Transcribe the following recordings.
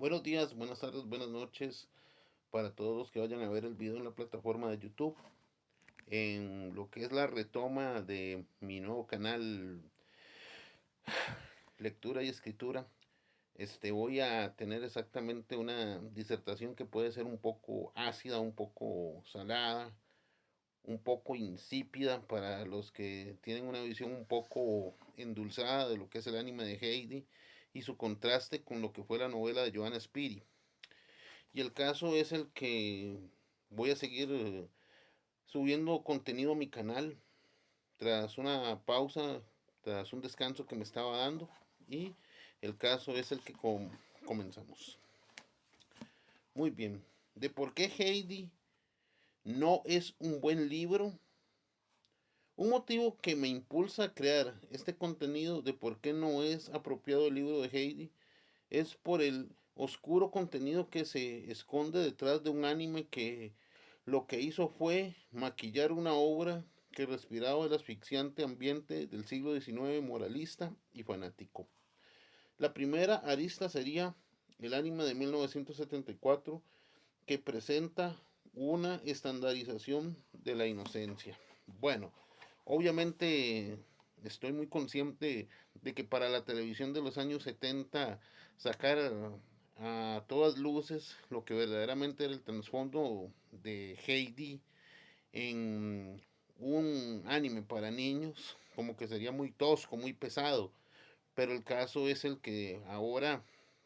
Buenos días, buenas tardes, buenas noches para todos los que vayan a ver el video en la plataforma de YouTube. En lo que es la retoma de mi nuevo canal Lectura y Escritura, voy a tener exactamente una disertación que puede ser un poco ácida, un poco salada, un poco insípida para los que tienen una visión un poco endulzada de lo que es el anime de Heidi y su contraste con lo que fue la novela de Joanna Spiri. Y el caso es el que voy a seguir subiendo contenido a mi canal tras una pausa, tras un descanso que me estaba dando. Y el caso es el que comenzamos. Muy bien. ¿De por qué Heidi no es un buen libro? Un motivo que me impulsa a crear este contenido de por qué no es apropiado el libro de Heidi es por el oscuro contenido que se esconde detrás de un anime que lo que hizo fue maquillar una obra que respiraba el asfixiante ambiente del siglo XIX moralista y fanático. La primera arista sería el anime de 1974 que presenta una estandarización de la inocencia. Bueno, obviamente estoy muy consciente de que para la televisión de los años 70 sacar a todas luces lo que verdaderamente era el trasfondo de Heidi en un anime para niños, como que sería muy tosco, muy pesado. Pero el caso es el que ahora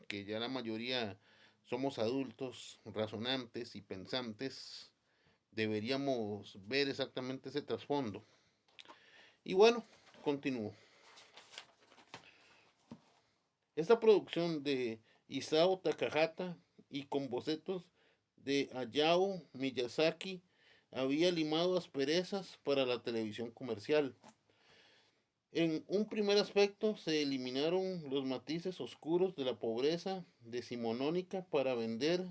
que ya la mayoría somos adultos, razonantes y pensantes, deberíamos ver exactamente ese trasfondo. Y bueno, continúo. Esta producción de Isao Takahata y con bocetos de Hayao Miyazaki había limado asperezas para la televisión comercial. En un primer aspecto se eliminaron los matices oscuros de la pobreza decimonónica para vender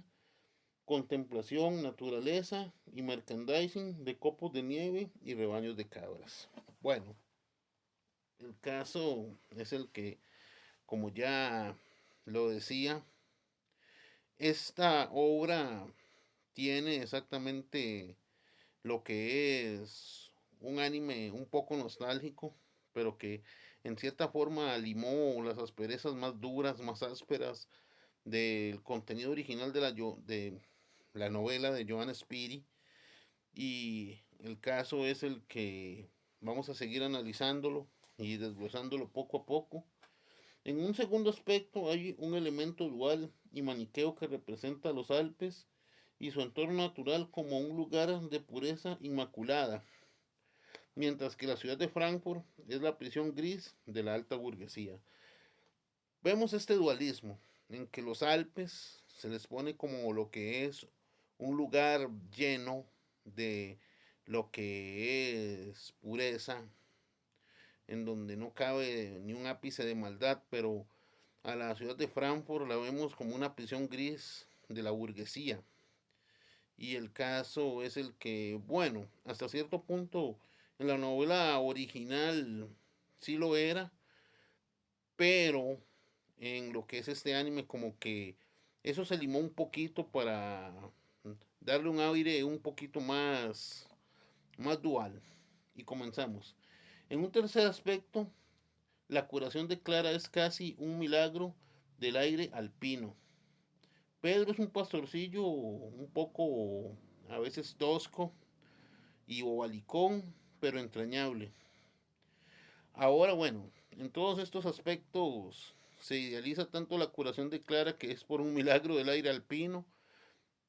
contemplación, naturaleza y merchandising de copos de nieve y rebaños de cabras. Bueno, el caso es el que, como ya lo decía, esta obra tiene exactamente lo que es un anime un poco nostálgico, pero que en cierta forma limó las asperezas más duras, más ásperas del contenido original de la novela de Joanna Spiri. Y el caso es el que vamos a seguir analizándolo y desglosándolo poco a poco. En un segundo aspecto hay un elemento dual y maniqueo que representa los Alpes y su entorno natural como un lugar de pureza inmaculada, mientras que la ciudad de Frankfurt es la prisión gris de la alta burguesía. Vemos este dualismo en que los Alpes se les pone como lo que es un lugar lleno de lo que es pureza, en donde no cabe ni un ápice de maldad, pero a la ciudad de Frankfurt la vemos como una prisión gris de la burguesía. Y el caso es el que, bueno, hasta cierto punto en la novela original sí lo era, pero en lo que es este anime como que eso se limó un poquito para darle un aire un poquito más dual. Y comenzamos. En un tercer aspecto, la curación de Clara es casi un milagro del aire alpino. Pedro es un pastorcillo un poco a veces tosco y bobalicón, pero entrañable. Ahora, bueno, en todos estos aspectos se idealiza tanto la curación de Clara que es por un milagro del aire alpino,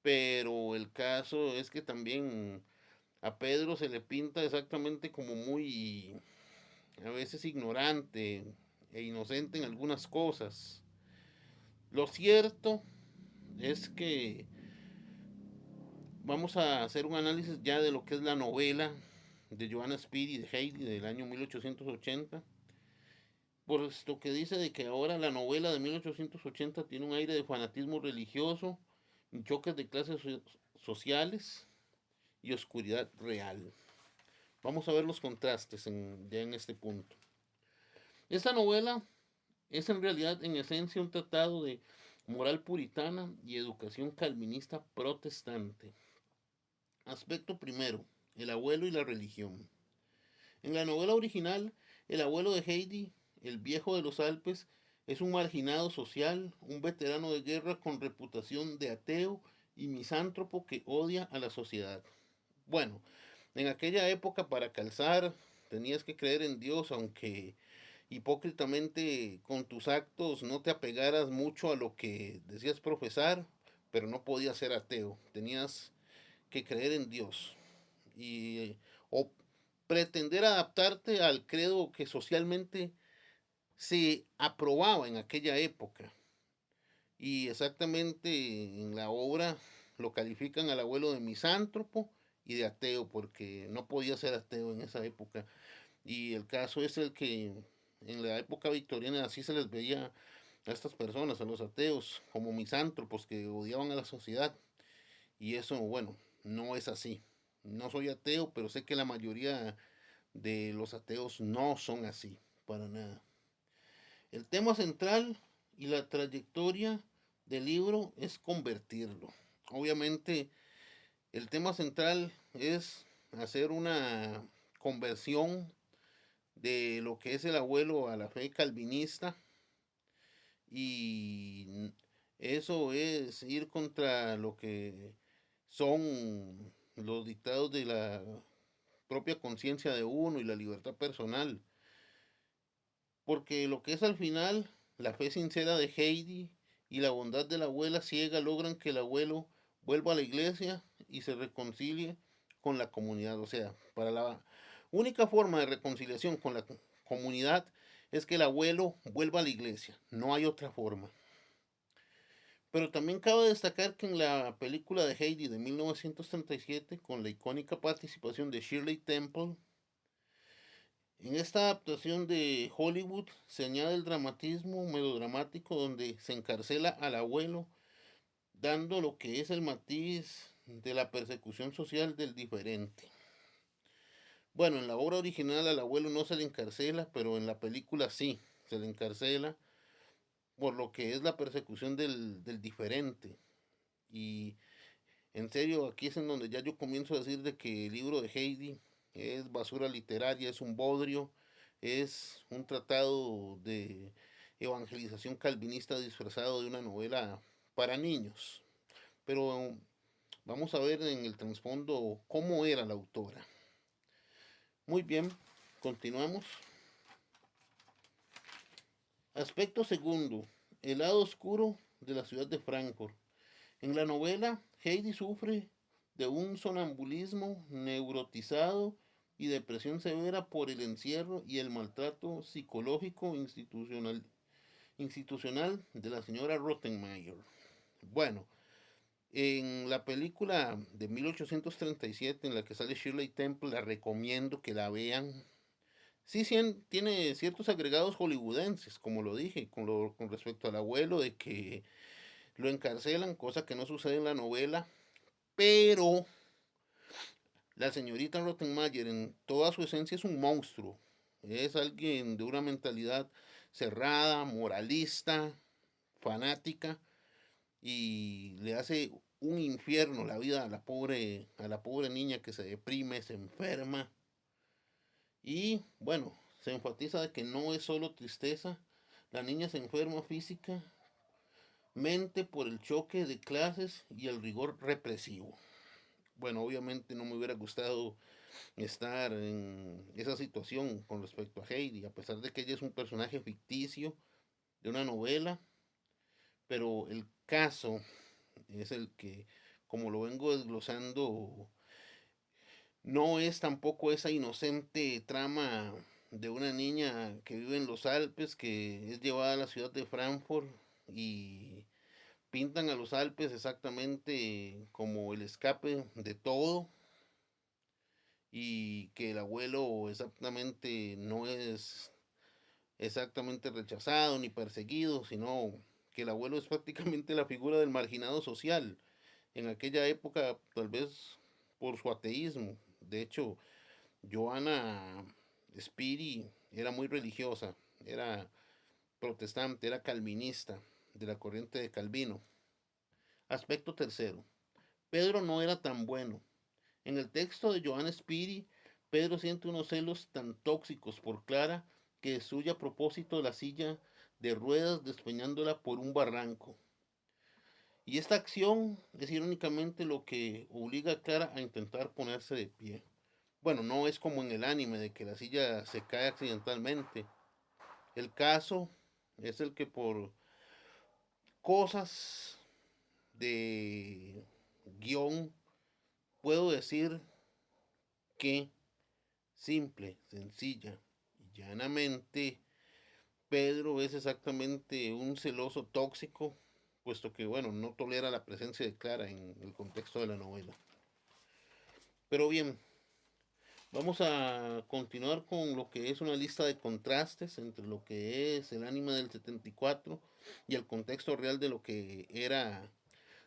pero el caso es que también a Pedro se le pinta exactamente como muy, a veces ignorante e inocente en algunas cosas. Lo cierto es que vamos a hacer un análisis ya de lo que es la novela de Joanna Spiri de Heidi del año 1880. Puesto que dice de que ahora la novela de 1880 tiene un aire de fanatismo religioso, choques de clases sociales y oscuridad real. Vamos a ver los contrastes ya en este punto. Esta novela es en realidad en esencia un tratado de moral puritana y educación calvinista protestante. Aspecto primero, el abuelo y la religión. En la novela original, el abuelo de Heidi, el viejo de los Alpes, es un marginado social, un veterano de guerra con reputación de ateo y misántropo que odia a la sociedad. Bueno, en aquella época para calzar tenías que creer en Dios, aunque hipócritamente con tus actos no te apegaras mucho a lo que decías profesar, pero no podías ser ateo, tenías que creer en Dios y o pretender adaptarte al credo que socialmente se aprobaba en aquella época. Y exactamente en la obra lo califican al abuelo de misántropo y de ateo, porque no podía ser ateo en esa época. Y el caso es el que en la época victoriana así se les veía a estas personas, a los ateos, como misántropos que odiaban a la sociedad. Y eso, bueno, no es así. No soy ateo, pero sé que la mayoría de los ateos no son así, para nada. El tema central y la trayectoria del libro es convertirlo. Obviamente, el tema central es hacer una conversión de lo que es el abuelo a la fe calvinista y eso es ir contra lo que son los dictados de la propia conciencia de uno y la libertad personal. Porque lo que es al final, la fe sincera de Heidi y la bondad de la abuela ciega logran que el abuelo vuelva a la iglesia y se reconcilie con la comunidad. O sea, para la única forma de reconciliación con la comunidad es que el abuelo vuelva a la iglesia. No hay otra forma. Pero también cabe destacar que en la película de Heidi de 1937, con la icónica participación de Shirley Temple, en esta adaptación de Hollywood se añade el dramatismo melodramático donde se encarcela al abuelo, dando lo que es el matiz de la persecución social del diferente. Bueno, en la obra original al abuelo no se le encarcela, pero en la película sí, se le encarcela por lo que es la persecución del diferente. Y en serio, aquí es en donde ya yo comienzo a decir de que el libro de Heidi es basura literaria, es un bodrio, es un tratado de evangelización calvinista disfrazado de una novela para niños. Pero vamos a ver en el trasfondo cómo era la autora. Muy bien, continuamos. Aspecto segundo, el lado oscuro de la ciudad de Frankfurt. En la novela, Heidi sufre de un sonambulismo neurotizado y depresión severa por el encierro y el maltrato psicológico institucional de la señora Rottenmeier. Bueno, en la película de 1837 en la que sale Shirley Temple, la recomiendo que la vean. Sí, sí, tiene ciertos agregados hollywoodenses, como lo dije, con respecto al abuelo, de que lo encarcelan, cosa que no sucede en la novela, pero la señorita Rottenmeier en toda su esencia es un monstruo. Es alguien de una mentalidad cerrada, moralista, fanática y le hace un infierno la vida a la pobre niña que se deprime, se enferma y bueno, se enfatiza de que no es solo tristeza, la niña se enferma física, mente por el choque de clases y el rigor represivo. Bueno, obviamente no me hubiera gustado estar en esa situación con respecto a Heidi, a pesar de que ella es un personaje ficticio de una novela, pero el caso es el que, como lo vengo desglosando, no es tampoco esa inocente trama de una niña que vive en los Alpes, que es llevada a la ciudad de Frankfurt y pintan a los Alpes exactamente como el escape de todo y que el abuelo exactamente no es exactamente rechazado ni perseguido, sino que el abuelo es prácticamente la figura del marginado social. En aquella época, tal vez por su ateísmo. De hecho, Johanna Spiri era muy religiosa, era protestante, era calvinista. de la corriente de Calvino. Aspecto tercero. Pedro no era tan bueno. En el texto de Johann Spiri, Pedro siente unos celos tan tóxicos por Clara que destruye a propósito la silla de ruedas despeñándola por un barranco. Y esta acción es irónicamente lo que obliga a Clara a intentar ponerse de pie. Bueno, no es como en el anime de que la silla se cae accidentalmente. El caso es el que por cosas de guión puedo decir que simple, sencilla y llanamente Pedro es exactamente un celoso tóxico, puesto que, bueno, no tolera la presencia de Clara en el contexto de la novela. Pero bien, vamos a continuar con lo que es una lista de contrastes entre lo que es el anime del 74 y el contexto real de lo que era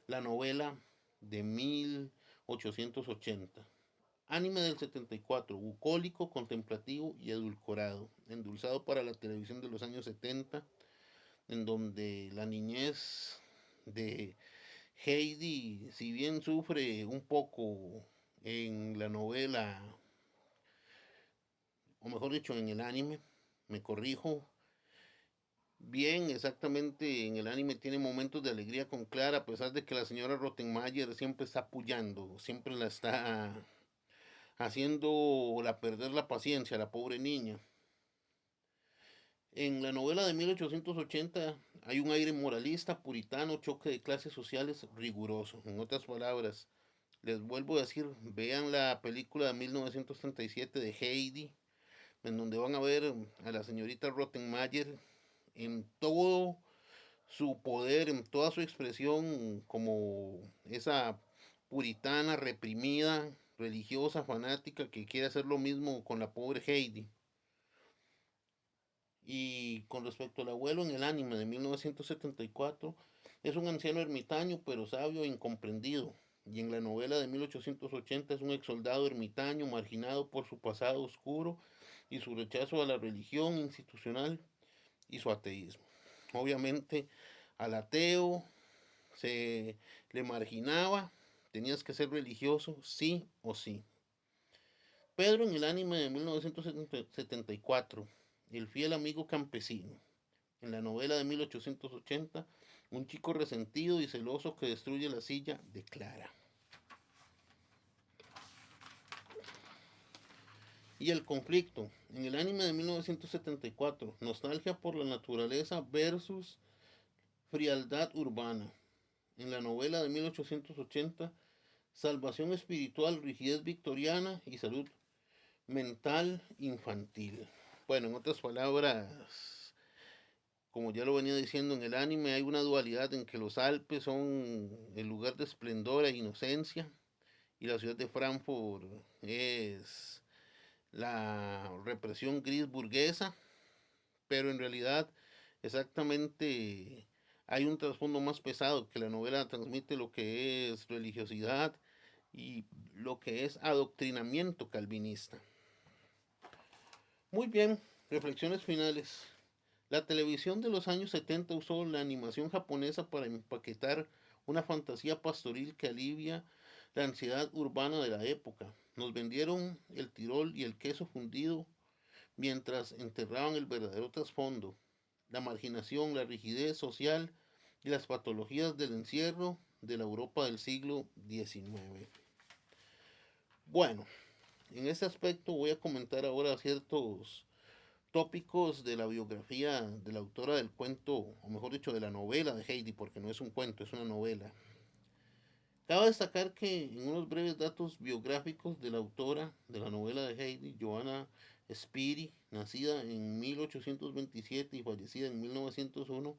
la novela de 1880. Anime del 74, bucólico, contemplativo y edulcorado, endulzado para la televisión de los años 70, en donde la niñez de Heidi, si bien sufre un poco en la novela, o mejor dicho, en el anime, me corrijo, bien, exactamente, en el anime tiene momentos de alegría con Clara, a pesar de que la señora Rottenmeier siempre está apoyando, siempre la está haciéndola perder la paciencia a la pobre niña. En la novela de 1880 hay un aire moralista, puritano, choque de clases sociales riguroso. En otras palabras, les vuelvo a decir, vean la película de 1937 de Heidi, en donde van a ver a la señorita Rottenmeier en todo su poder, en toda su expresión, como esa puritana, reprimida, religiosa, fanática, que quiere hacer lo mismo con la pobre Heidi. Y con respecto al abuelo en el anime de 1974, es un anciano ermitaño, pero sabio e incomprendido. Y en la novela de 1880 es un ex soldado ermitaño, marginado por su pasado oscuro y su rechazo a la religión institucional y su ateísmo. Obviamente, al ateo se le marginaba, tenías que ser religioso, sí o sí. Pedro en el anime de 1974, el fiel amigo campesino. En la novela de 1880, un chico resentido y celoso que destruye la silla de Clara. Y el conflicto. En el anime de 1974, nostalgia por la naturaleza versus frialdad urbana. En la novela de 1880, salvación espiritual, rigidez victoriana y salud mental infantil. Bueno, en otras palabras, como ya lo venía diciendo en el anime, hay una dualidad en que los Alpes son el lugar de esplendor e inocencia y la ciudad de Frankfurt es la represión gris burguesa, pero en realidad exactamente hay un trasfondo más pesado que la novela transmite lo que es religiosidad y lo que es adoctrinamiento calvinista. Muy bien, reflexiones finales. La televisión de los años 70 usó la animación japonesa para empaquetar una fantasía pastoril que alivia la ansiedad urbana de la época. Nos vendieron el tirol y el queso fundido mientras enterraban el verdadero trasfondo, la marginación, la rigidez social y las patologías del encierro de la Europa del siglo XIX. Bueno, en este aspecto voy a comentar ahora ciertos tópicos de la biografía de la autora del cuento, o mejor dicho, de la novela de Heidi, porque no es un cuento, es una novela. Cabe destacar que en unos breves datos biográficos de la autora de la novela de Heidi, Johanna Spiri, nacida en 1827 y fallecida en 1901,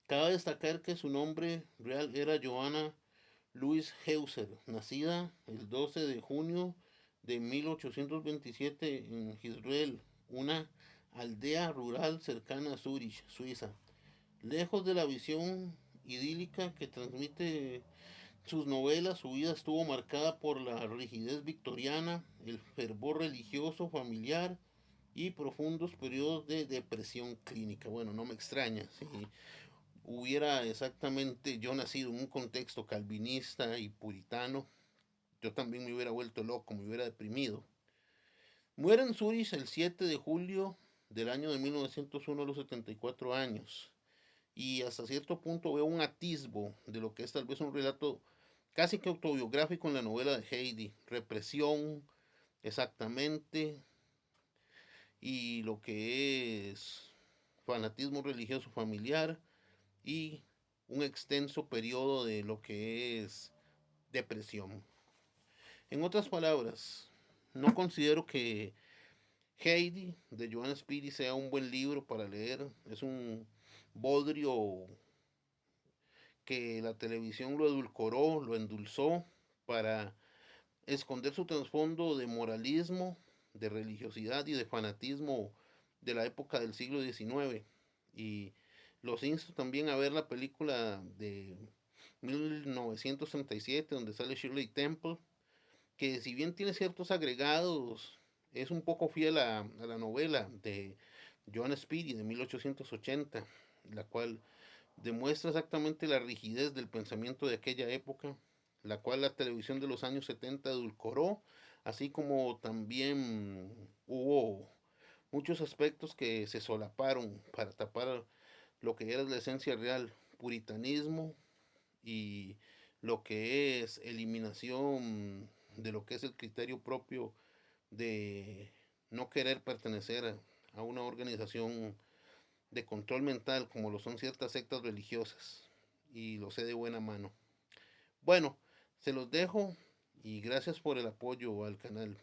cabe destacar que su nombre real era Johanna Louise Heuser, nacida el 12 de junio de 1827 en Gisrel, una aldea rural cercana a Zurich, Suiza. Lejos de la visión idílica que transmite sus novelas, su vida estuvo marcada por la rigidez victoriana, el fervor religioso familiar y profundos periodos de depresión clínica. Bueno, no me extraña, sí. hubiera exactamente yo nacido en un contexto calvinista y puritano, yo también me hubiera vuelto loco, me hubiera deprimido. Muere en Zurich el 7 de julio del año de 1901 a los 74 años. Y hasta cierto punto veo un atisbo de lo que es tal vez un relato casi que autobiográfico en la novela de Heidi. Represión, exactamente, y lo que es fanatismo religioso familiar y un extenso periodo de lo que es depresión. En otras palabras, no considero que Heidi de Joan Spiri sea un buen libro para leer. Es un bodrio que la televisión lo edulcoró, lo endulzó para esconder su trasfondo de moralismo, de religiosidad y de fanatismo de la época del siglo XIX. Y los insto también a ver la película de 1937 donde sale Shirley Temple, que si bien tiene ciertos agregados, es un poco fiel a la novela de Joan Spiri de 1880, la cual demuestra exactamente la rigidez del pensamiento de aquella época, la cual la televisión de los años 70 edulcoró, así como también hubo muchos aspectos que se solaparon para tapar lo que era la esencia real, puritanismo y lo que es eliminación de lo que es el criterio propio de no querer pertenecer a una organización de control mental como lo son ciertas sectas religiosas, y lo sé de buena mano. Bueno, se los dejo y gracias por el apoyo al canal.